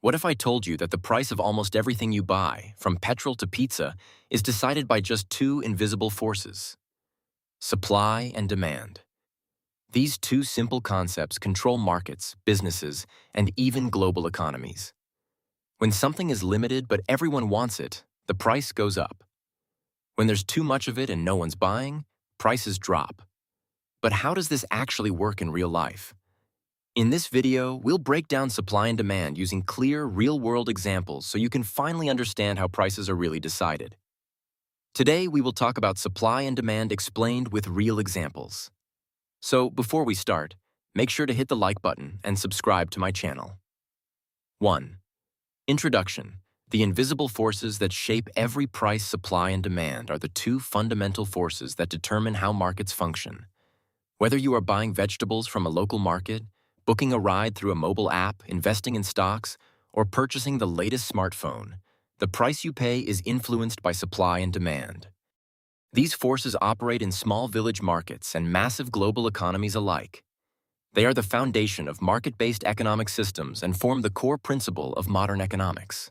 What if I told you that the price of almost everything you buy, from petrol to pizza, is decided by just two invisible forces: supply and demand? These two simple concepts control markets, businesses, and even global economies. When something is limited but everyone wants it, the price goes up. When there's too much of it and no one's buying, prices drop. But how does this actually work in real life? In this video, we'll break down supply and demand using clear, real-world examples so you can finally understand how prices are really decided. Today, we will talk about supply and demand explained with real examples. So, before we start, make sure to hit the like button and subscribe to my channel. 1. Introduction. The invisible forces that shape every price, supply, and demand are the two fundamental forces that determine how markets function. Whether you are buying vegetables from a local market, booking a ride through a mobile app, investing in stocks, or purchasing the latest smartphone, the price you pay is influenced by supply and demand. These forces operate in small village markets and massive global economies alike. They are the foundation of market-based economic systems and form the core principle of modern economics.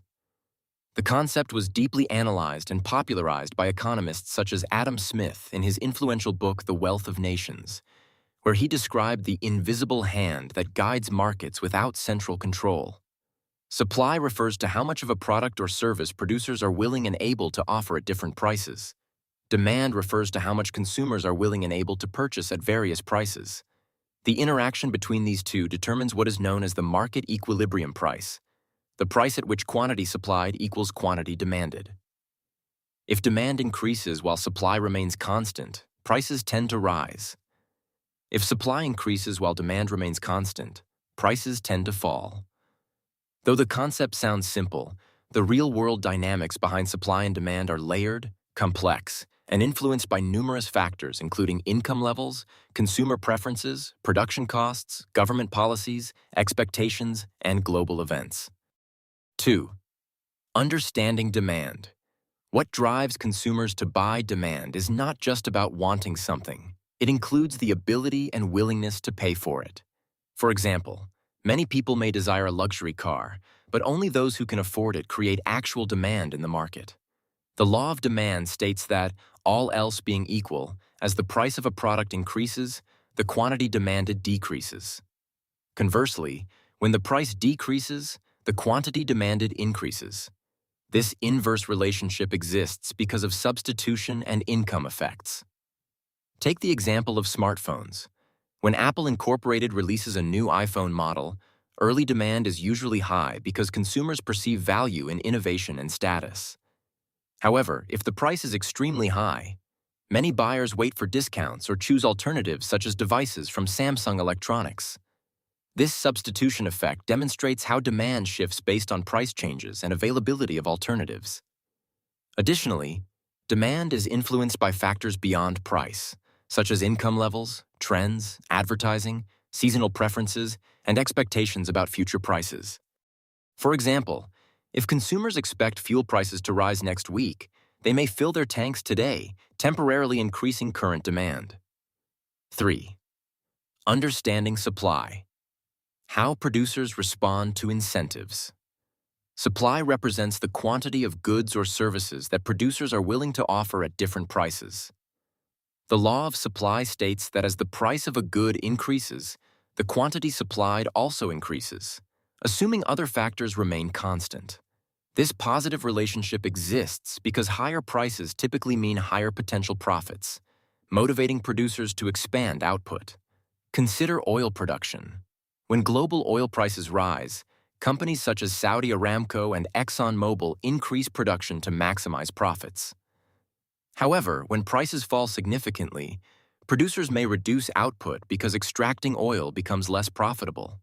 The concept was deeply analyzed and popularized by economists such as Adam Smith in his influential book The Wealth of Nations, where he described the invisible hand that guides markets without central control. Supply refers to how much of a product or service producers are willing and able to offer at different prices. Demand refers to how much consumers are willing and able to purchase at various prices. The interaction between these two determines what is known as the market equilibrium price, the price at which quantity supplied equals quantity demanded. If demand increases while supply remains constant, prices tend to rise. If supply increases while demand remains constant, prices tend to fall. Though the concept sounds simple, the real-world dynamics behind supply and demand are layered, complex, and influenced by numerous factors including income levels, consumer preferences, production costs, government policies, expectations, and global events. 2. Understanding demand. What drives consumers to buy demand is not just about wanting something. It includes the ability and willingness to pay for it. For example, many people may desire a luxury car, but only those who can afford it create actual demand in the market. The law of demand states that, all else being equal, as the price of a product increases, the quantity demanded decreases. Conversely, when the price decreases, the quantity demanded increases. This inverse relationship exists because of substitution and income effects. Take the example of smartphones. When Apple Incorporated releases a new iPhone model, early demand is usually high because consumers perceive value in innovation and status. However, if the price is extremely high, many buyers wait for discounts or choose alternatives such as devices from Samsung Electronics. This substitution effect demonstrates how demand shifts based on price changes and availability of alternatives. Additionally, demand is influenced by factors beyond price, such as income levels, trends, advertising, seasonal preferences, and expectations about future prices. For example, if consumers expect fuel prices to rise next week, they may fill their tanks today, temporarily increasing current demand. 3. Understanding supply. How producers respond to incentives. Supply represents the quantity of goods or services that producers are willing to offer at different prices. The law of supply states that as the price of a good increases, the quantity supplied also increases, assuming other factors remain constant. This positive relationship exists because higher prices typically mean higher potential profits, motivating producers to expand output. Consider oil production. When global oil prices rise, companies such as Saudi Aramco and ExxonMobil increase production to maximize profits. However, when prices fall significantly, producers may reduce output because extracting oil becomes less profitable.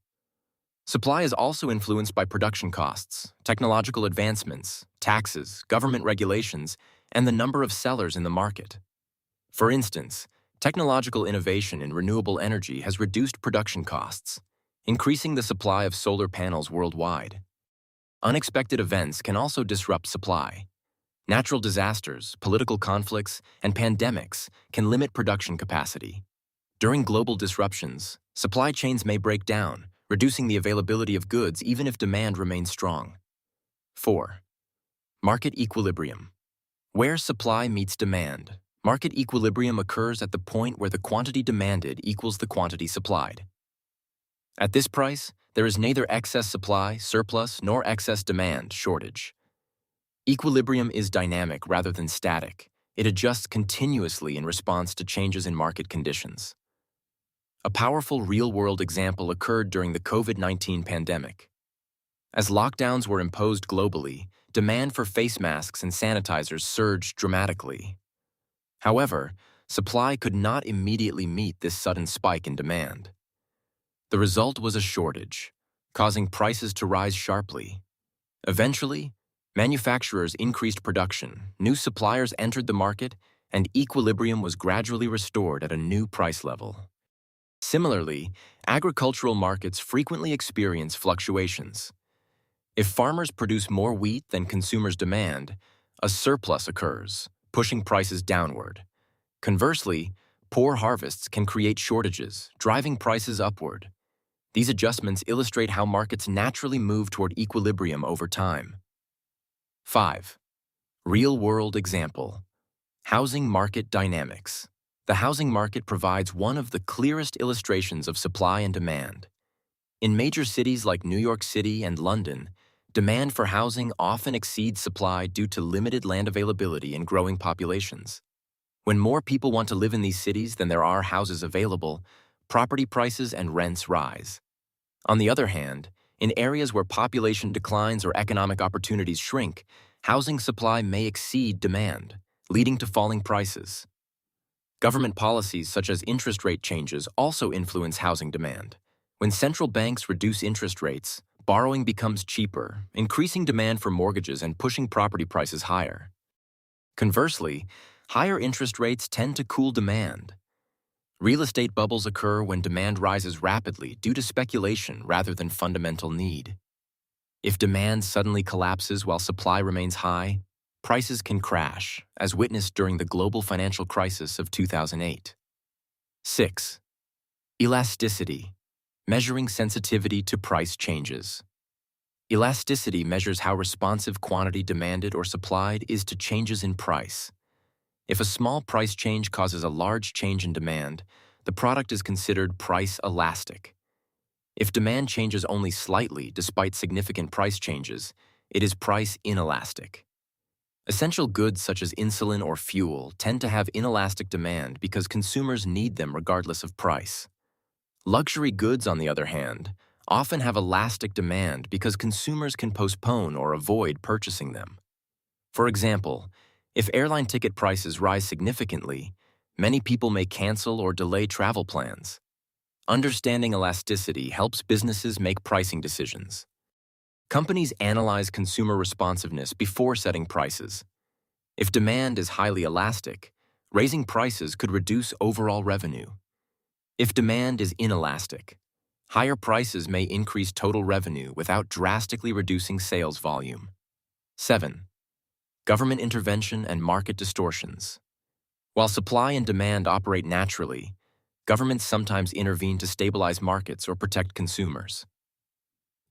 Supply is also influenced by production costs, technological advancements, taxes, government regulations, and the number of sellers in the market. For instance, technological innovation in renewable energy has reduced production costs, increasing the supply of solar panels worldwide. Unexpected events can also disrupt supply. Natural disasters, political conflicts, and pandemics can limit production capacity. During global disruptions, supply chains may break down, reducing the availability of goods even if demand remains strong. 4. Market equilibrium. Where supply meets demand, market equilibrium occurs at the point where the quantity demanded equals the quantity supplied. At this price, there is neither excess supply, surplus, nor excess demand, shortage. Equilibrium is dynamic rather than static. It adjusts continuously in response to changes in market conditions. A powerful real-world example occurred during the COVID-19 pandemic. As lockdowns were imposed globally, demand for face masks and sanitizers surged dramatically. However, supply could not immediately meet this sudden spike in demand. The result was a shortage, causing prices to rise sharply. Eventually, manufacturers increased production, new suppliers entered the market, and equilibrium was gradually restored at a new price level. Similarly, agricultural markets frequently experience fluctuations. If farmers produce more wheat than consumers demand, a surplus occurs, pushing prices downward. Conversely, poor harvests can create shortages, driving prices upward. These adjustments illustrate how markets naturally move toward equilibrium over time. 5. Real-world example. Housing market dynamics. The housing market provides one of the clearest illustrations of supply and demand. In major cities like New York City and London, demand for housing often exceeds supply due to limited land availability and growing populations. When more people want to live in these cities than there are houses available, property prices and rents rise. On the other hand, in areas where population declines or economic opportunities shrink, housing supply may exceed demand, leading to falling prices. Government policies such as interest rate changes also influence housing demand. When central banks reduce interest rates, borrowing becomes cheaper, increasing demand for mortgages and pushing property prices higher. Conversely, higher interest rates tend to cool demand. Real estate bubbles occur when demand rises rapidly due to speculation rather than fundamental need. If demand suddenly collapses while supply remains high, prices can crash, as witnessed during the global financial crisis of 2008. 6. Elasticity. Measuring sensitivity to price changes. Elasticity measures how responsive quantity demanded or supplied is to changes in price. If a small price change causes a large change in demand, the product is considered price elastic. If demand changes only slightly despite significant price changes, it is price inelastic. Essential goods such as insulin or fuel tend to have inelastic demand because consumers need them regardless of price. Luxury goods, on the other hand, often have elastic demand because consumers can postpone or avoid purchasing them. For example, if airline ticket prices rise significantly, many people may cancel or delay travel plans. Understanding elasticity helps businesses make pricing decisions. Companies analyze consumer responsiveness before setting prices. If demand is highly elastic, raising prices could reduce overall revenue. If demand is inelastic, higher prices may increase total revenue without drastically reducing sales volume. 7. Government intervention and market distortions. While supply and demand operate naturally, governments sometimes intervene to stabilize markets or protect consumers.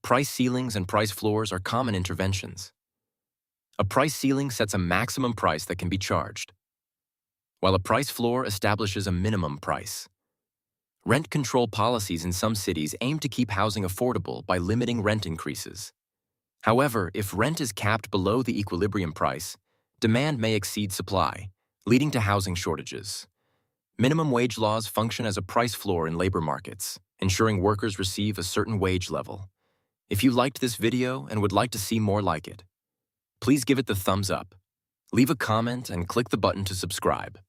Price ceilings and price floors are common interventions. A price ceiling sets a maximum price that can be charged, while a price floor establishes a minimum price. Rent control policies in some cities aim to keep housing affordable by limiting rent increases. However, if rent is capped below the equilibrium price, demand may exceed supply, leading to housing shortages. Minimum wage laws function as a price floor in labor markets, ensuring workers receive a certain wage level. If you liked this video and would like to see more like it, please give it the thumbs up, leave a comment, and click the button to subscribe.